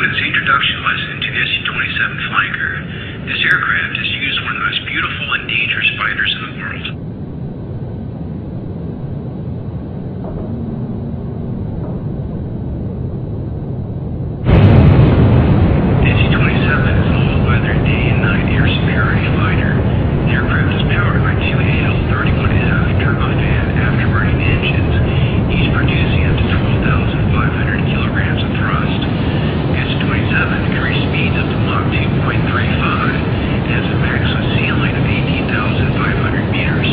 Welcome to this introduction lesson to the Su-27 Flanker. This aircraft is used as one of the most beautiful and dangerous fighters in the world. The Su-27 is an all-weather day and night air superiority fighter. The aircraft is powered by two ILS turbofan afterburning engines, each producing up to 12,500 kilograms of thrust. The Su-27 can reach speeds up to Mach 2.35 and has a maximum ceiling of 18,500 meters.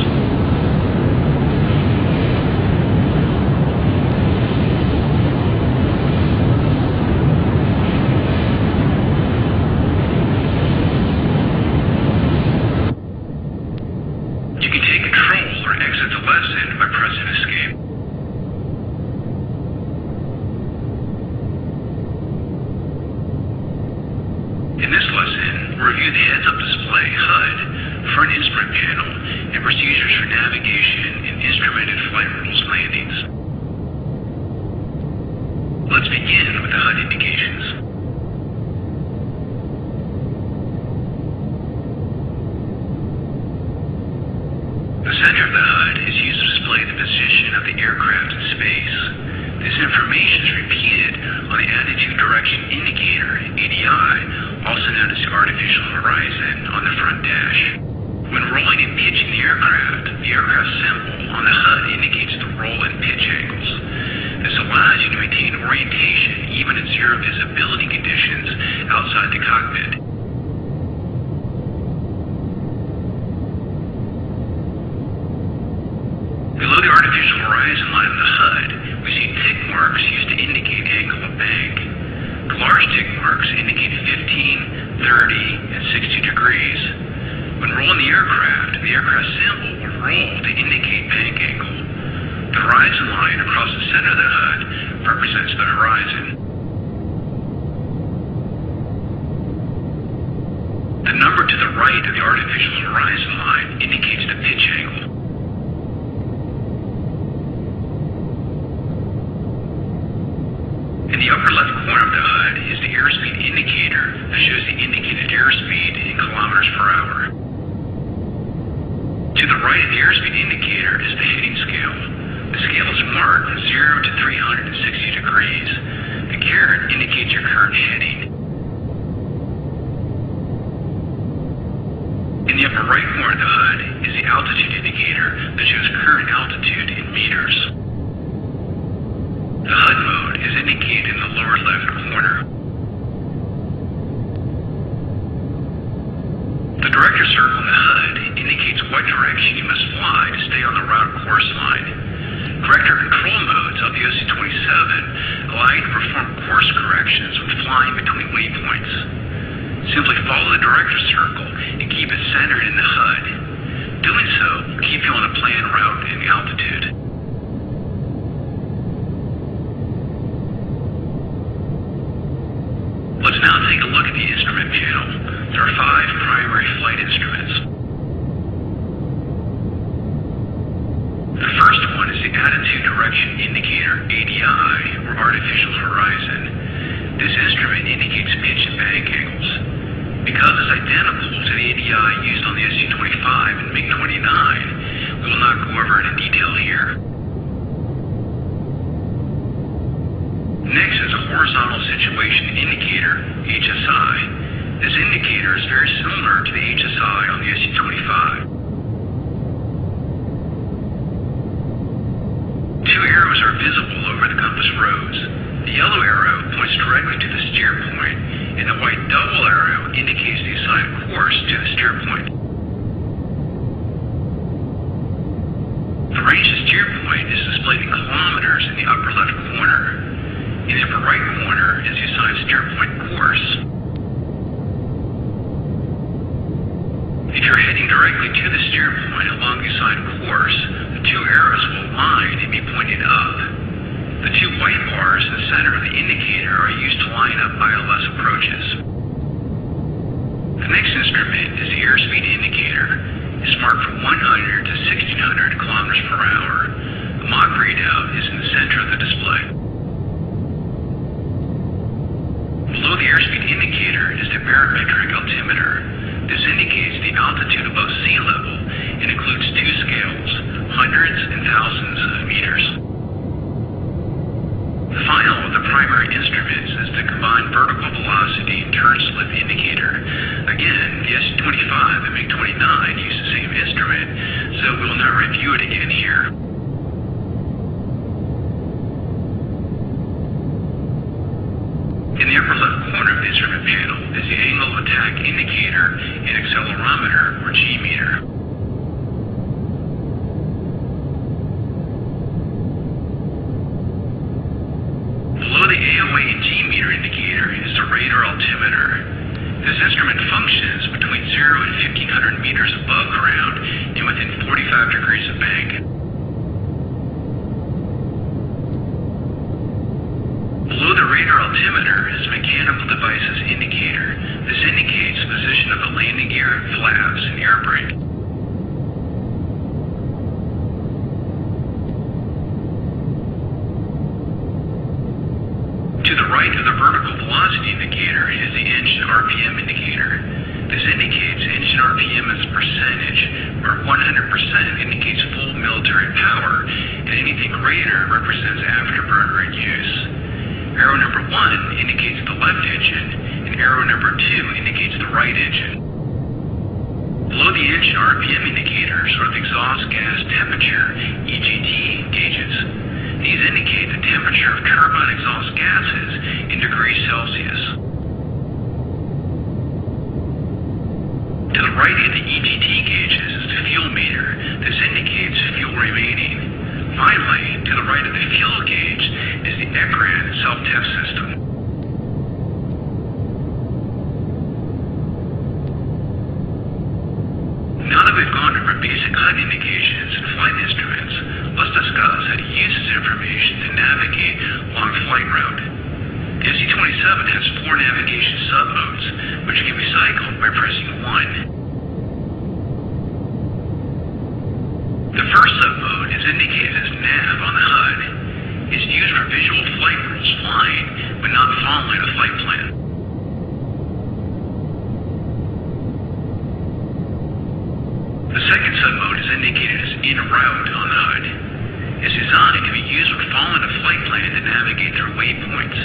You can take control or exit the lesson by pressing escape. In this lesson, we'll review the heads-up display HUD, front instrument panel, and procedures for navigation in instrumented flight rules landings. Let's begin with the HUD indications. The center of the HUD is used to display the position of the aircraft in space. This information is repeated on the attitude direction indicator, ADI, also known as the artificial horizon, on the front dash. When rolling and pitching the aircraft symbol on the HUD indicates the roll and pitch angles. This allows you to maintain orientation even in zero visibility conditions outside the cockpit. Below the artificial horizon line of the HUD, we see tick marks used to indicate the angle of bank. The large tick marks indicate 15, 30, and 60 degrees. When rolling the aircraft symbol will roll to indicate bank angle. The horizon line across the center of the HUD represents the horizon. The number to the right of the artificial horizon line indicates the pitch angle. In the upper left corner of the HUD is the airspeed indicator that shows the indicated airspeed in kilometers per hour. To the right of the airspeed indicator is the heading scale. The scale is marked from 0 to 360 degrees. The caret indicates your current heading. In the upper right corner of the HUD is the altitude indicator that shows current altitude in meters. The HUD mode is indicated in the lower left corner. The director circle in the HUD indicates what direction you must fly to stay on the route course line. Director control modes of the Su-27 allow you to perform course corrections when flying between waypoints. Simply follow the director circle and keep it centered in the HUD. Doing so will keep you on the planned route and altitude. Let's now take a look at the instrument panel. There are 5 primary flight instruments. The first one is the attitude direction indicator, ADI, or artificial horizon. This instrument indicates pitch and bank angles. Because it's identical to the ADI used on the Su-25 and MiG-29, we will not go over it in detail here. Next is a horizontal situation indicator, HSI. This indicator is very similar to the HSI on the Su-25. 2 arrows are visible over the compass rose. The yellow arrow points directly to the steer point, and the white double arrow indicates the assigned course to the steer point. The range of steer point is displayed in kilometers in the upper left corner. In the upper right corner is the assigned steer point course. If you're heading directly to the steer point along the assigned course, the 2 arrows will align and be pointed up. The 2 white bars in the center of the indicator are used to line up ILS approaches. The next instrument is the airspeed indicator. It's marked from 100 to 1600 kilometers per hour. The Mach readout is in the center of the display. Below the airspeed indicator is the Barometric Altimeter. This indicates the altitude above sea level and includes two scales, hundreds and thousands of meters. The final of the primary instruments is the combined vertical velocity and turn slip indicator. Again, the Su-25 and MiG-29 use the same instrument, so we'll not review it again here. In the upper left corner of the instrument panel is the angle of attack indicator and accelerometer, or G-meter. Below the AOA and G-meter indicator is the radar altimeter. This instrument functions between 0 and 1,500 meters above ground and within 45 degrees of bank. Below the radar altimeter is mechanical devices indicator. This indicates the position of the landing gear, flaps, and air brake. To the right of the vertical velocity indicator is the engine RPM indicator. This indicates engine RPM as a percentage, where 100% indicates full military power, and anything greater represents afterburner in use. Arrow number 1 indicates the left engine, and arrow number 2 indicates the right engine. Below the engine RPM indicators are the exhaust gas temperature, EGT, gauges. These indicate the temperature of turbine exhaust gases in degrees Celsius. To the right of the EGT gauges is the fuel meter. This indicates fuel remaining. Finally, to the right of the fuel gauge is the ECRAN self-test system. Now that we've gone over basic HUD indications and flight instruments, let's discuss how to use this information to navigate along a flight route. The Su-27 has 4 navigation submodes, which can be cycled by pressing 1. The first submode is indicated as nav on the HUD. It's used for visual flight rules flying, but not following a flight plan. The second submode is indicated as en route on the HUD. It's designed to be used when following a flight plan to navigate through waypoints.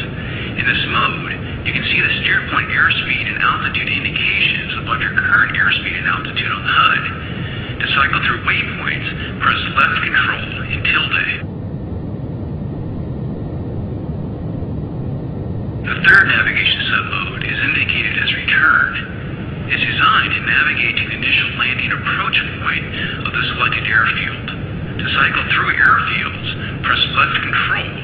In this mode, you can see the steer point airspeed and altitude indications above your current airspeed and altitude on the HUD. To cycle through waypoints, press left control and tilde. The third navigation submode is indicated as return. It's designed to navigate to the initial landing approach point of the selected airfield. To cycle through airfields, press left control